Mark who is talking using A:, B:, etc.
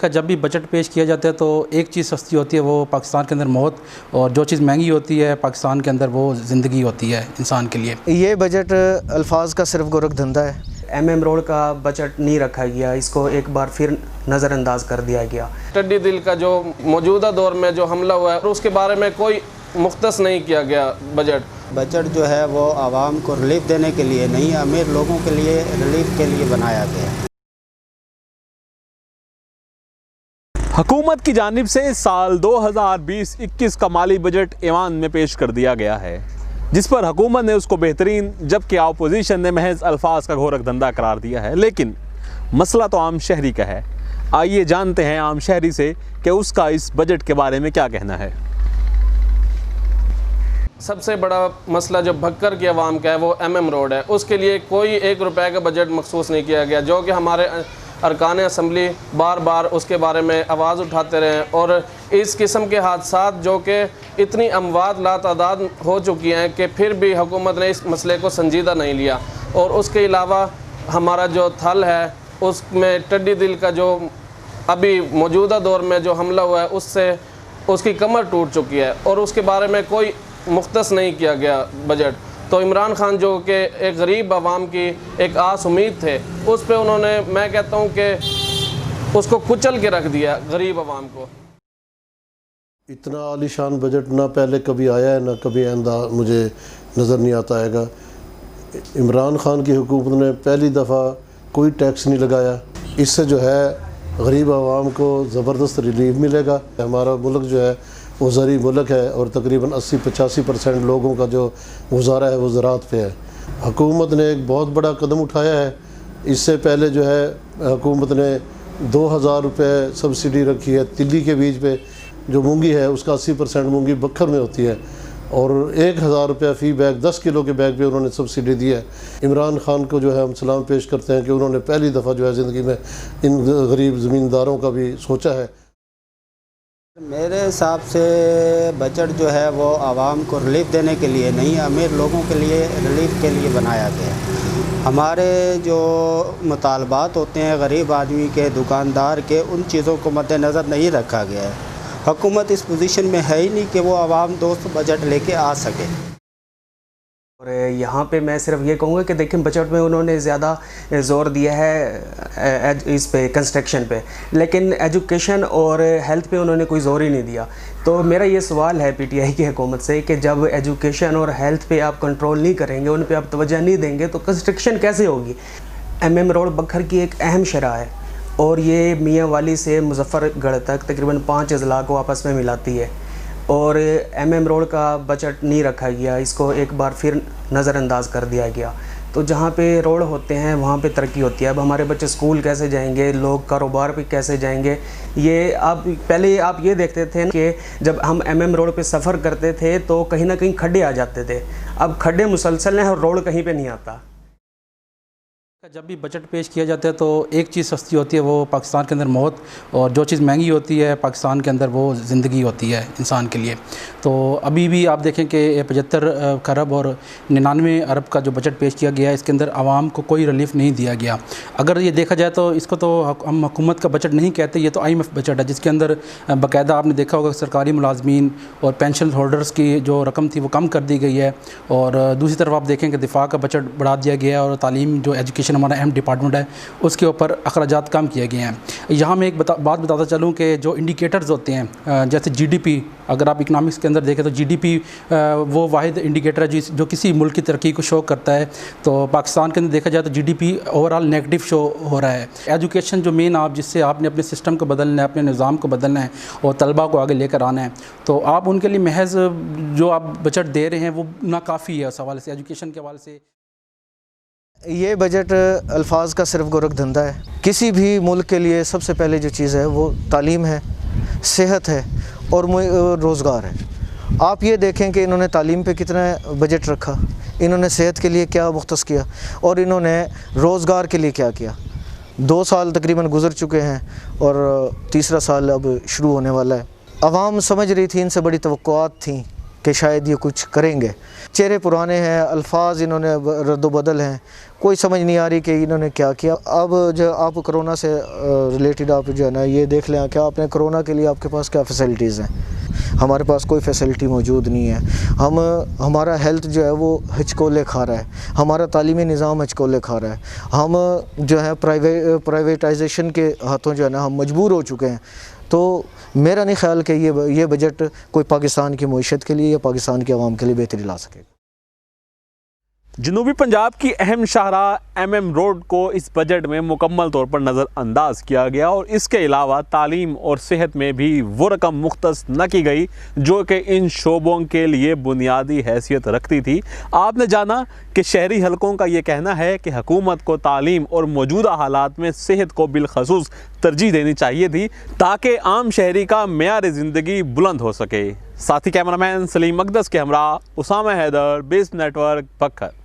A: जब भी बजट पेश किया जाता है तो एक चीज़ सस्ती होती है, वो पाकिस्तान के अंदर मौत, और जो चीज़ महंगी होती है पाकिस्तान के अंदर वो ज़िंदगी होती है इंसान के लिए।
B: ये बजट अल्फाज का सिर्फ गोरख धंधा है।
C: MM रोड का बजट नहीं रखा गया, इसको एक बार फिर नज़रअंदाज कर दिया गया।
D: टिड्डी दिल का जो मौजूदा दौर में जो हमला हुआ है उसके बारे में कोई मुख्तस नहीं किया गया।
E: बजट जो है वो आवाम को रिलीफ देने के लिए नहीं, अमीर लोगों के लिए रिलीफ के लिए बनाया गया है।
F: हुकूमत की जानिब से साल 2020-21 का माली बजट ईवान में पेश कर दिया गया है, जिस पर हुकूमत ने उसको बेहतरीन जबकि अपोजिशन ने महज अल्फाज का घोरक धंधा करार दिया है। लेकिन मसला तो आम शहरी का है। आइए जानते हैं आम शहरी से कि उसका इस बजट के बारे में क्या कहना है।
D: सबसे बड़ा मसला जो भक्कर की आवाम का है वो MM रोड है। उसके लिए कोई ₹1 का बजट मखसूस नहीं किया गया, जो कि हमारे अरकान असम्बली बार बार उसके बारे में आवाज़ उठाते रहे। और इस किस्म के हादसात जो कि इतनी अमवात लातादाद हो चुकी हैं कि फिर भी हुकूमत ने इस मसले को संजीदा नहीं लिया। और उसके अलावा हमारा जो थल है उसमें टिड्डी दिल का जो अभी मौजूदा दौर में जो हमला हुआ है उससे उसकी कमर टूट चुकी है और उसके बारे में कोई मुख्तस नहीं किया गया बजट। तो इमरान खान जो कि एक गरीब आवाम की एक आस उम्मीद थे, उस पे उन्होंने, मैं कहता हूँ कि उसको कुचल के रख दिया गरीब आवाम को।
G: इतना आलीशान बजट ना पहले कभी आया है ना कभी आइंदा मुझे नज़र नहीं आता आएगा। इमरान खान की हुकूमत ने पहली दफ़ा कोई टैक्स नहीं लगाया। इससे जो है गरीब आवाम को ज़बरदस्त रिलीफ मिलेगा। हमारा मुल्क जो है वो ज़री मुल्क है और तकरीबन 80-85% लोगों का जो गुजारा है वो ज़राअत पे है। हुकूमत ने एक बहुत बड़ा कदम उठाया है। इससे पहले जो है हुकूमत ने 2000 रुपये सब्सिडी रखी है तिल्ली के बीज पे। जो मूंगी है उसका 80% मूंगी बखर में होती है और 1000 रुपये फ़ी बैग 10 किलो के बैग पे उन्होंने सब्सिडी दी है। इमरान खान को जो है हम सलाम पेश करते हैं कि उन्होंने पहली दफ़ा जो है ज़िंदगी में इन गरीब ज़मींदारों का भी सोचा है।
E: मेरे हिसाब से बजट जो है वो आवाम को रिलीफ देने के लिए नहीं, अमीर लोगों के लिए रिलीफ के लिए बनाया गया है। हमारे जो मुतालबात होते हैं गरीब आदमी के, दुकानदार के, उन चीज़ों को मद्देनज़र नहीं रखा गया है। हुकूमत इस पोजीशन में है ही नहीं कि वो आवाम दोस्त बजट लेके आ सके।
C: और यहाँ पे मैं सिर्फ ये कहूँगा कि देखें बजट में उन्होंने ज़्यादा ज़ोर दिया है इस पे कंस्ट्रक्शन पे, लेकिन एजुकेशन और हेल्थ पे उन्होंने कोई ज़ोर ही नहीं दिया। तो मेरा ये सवाल है PTI की हुकूमत से कि जब एजुकेशन और हेल्थ पे आप कंट्रोल नहीं करेंगे, उन पे आप तवज्जो नहीं देंगे तो कंस्ट्रक्शन कैसे होगी। MM रोड बखर की एक अहम शरह है और ये मियाँ वाली से मुजफ्फरगढ़ तक तकरीबन 5 अज़ला को आपस में मिलाती है। और MM रोड का बजट नहीं रखा गया, इसको एक बार फिर नज़रअंदाज कर दिया गया। तो जहाँ पे रोड होते हैं वहाँ पे तरक्की होती है। अब हमारे बच्चे स्कूल कैसे जाएंगे, लोग कारोबार पे कैसे जाएंगे, ये आप पहले आप ये देखते थे कि जब हम MM रोड पे सफ़र करते थे तो कहीं ना कहीं खड्डे आ जाते थे। अब खड्डे मुसलसल हैं और रोड कहीं पे नहीं आता।
A: जब भी बजट पेश किया जाता है तो एक चीज़ सस्ती होती है, वो पाकिस्तान के अंदर मौत, और जो चीज़ महंगी होती है पाकिस्तान के अंदर वो ज़िंदगी होती है इंसान के लिए। तो अभी भी आप देखें कि 75 खरब और 99 अरब का जो बजट पेश किया गया है, इसके अंदर आवाम को कोई रिलीफ नहीं दिया गया। अगर ये देखा जाए तो इसको तो हम हुकूमत का बजट नहीं कहते, ये तो IMF बजट है, जिसके अंदर बाकायदा आपने देखा होगा सरकारी मुलाजमीन और पेंशन होल्डर्स की जो रकम थी वो कम कर दी गई है। और दूसरी तरफ आप देखें कि दिफा का बजट बढ़ा दिया गया है और तालीम जो एजुकेशन हमारा अहम डिपार्टमेंट है उसके ऊपर अखराजात कम किए गए हैं। यहाँ मैं एक बात बताता चलूँ कि जो इंडिकेटर्स होते हैं जैसे GDP, अगर आप इकनॉमिक्स के अंदर देखें तो GDP वो वाहिद इंडिकेटर है जो किसी मुल्क की तरक्की को शो करता है। तो पाकिस्तान के अंदर देखा जाए तो GDP ओवरऑल नेगेटिव शो हो रहा है। एजुकेशन जो मेन आप जिससे आपने अपने सिस्टम को बदलना है, अपने निज़ाम को बदलना है और तलबा को आगे लेकर आना है, तो आप उनके लिए महज जो आप बजट दे रहे हैं वो नाकाफ़ी है उस हवाले से, एजुकेशन के हवाले से।
B: ये बजट अल्फाज का सिर्फ गोरख धंधा है। किसी भी मुल्क के लिए सबसे पहले जो चीज़ है वो तालीम है, सेहत है और रोज़गार है। आप ये देखें कि इन्होंने तालीम पे कितना बजट रखा, इन्होंने सेहत के लिए क्या मुख्तस किया और इन्होंने रोज़गार के लिए क्या किया। 2 साल तकरीबन गुज़र चुके हैं और तीसरा साल अब शुरू होने वाला है। आवाम समझ रही थी, इनसे बड़ी तवक्कुआत थी کہ شاید یہ کچھ کریں گے. چہرے پرانے ہیں, الفاظ انہوں نے رد و بدل ہیں, کوئی سمجھ نہیں آ رہی کہ انہوں نے کیا کیا. اب جو آپ کرونا سے ریلیٹڈ آپ جو ہے نا یہ دیکھ لیں کہ آپ نے کرونا کے لیے آپ کے پاس کیا فیسلٹیز ہیں. ہمارے پاس کوئی فیسلٹی موجود نہیں ہے. ہمارا ہیلتھ جو ہے وہ ہچکولے کھا رہا ہے, ہمارا تعلیمی نظام ہچکولے کھا رہا ہے. ہم جو ہے پرائیویٹائزیشن کے ہاتھوں جو ہے نا ہم مجبور ہو چکے ہیں. تو میرا نہیں خیال کہ یہ بجٹ کوئی پاکستان کی معیشت کے لیے یا پاکستان کے عوام کے لیے بہتری لا سکے گا.
F: جنوبی پنجاب کی اہم شاہراہ MM روڈ کو اس بجٹ میں مکمل طور پر نظر انداز کیا گیا, اور اس کے علاوہ تعلیم اور صحت میں بھی وہ رقم مختص نہ کی گئی جو کہ ان شعبوں کے لیے بنیادی حیثیت رکھتی تھی. آپ نے جانا کہ شہری حلقوں کا یہ کہنا ہے کہ حکومت کو تعلیم اور موجودہ حالات میں صحت کو بالخصوص ترجیح دینی چاہیے تھی تاکہ عام شہری کا معیار زندگی بلند ہو سکے. ساتھی کیمرہ مین سلیم مقدس کے ہمراہ اسامہ حیدر، بیس نیٹ ورک، بکھر.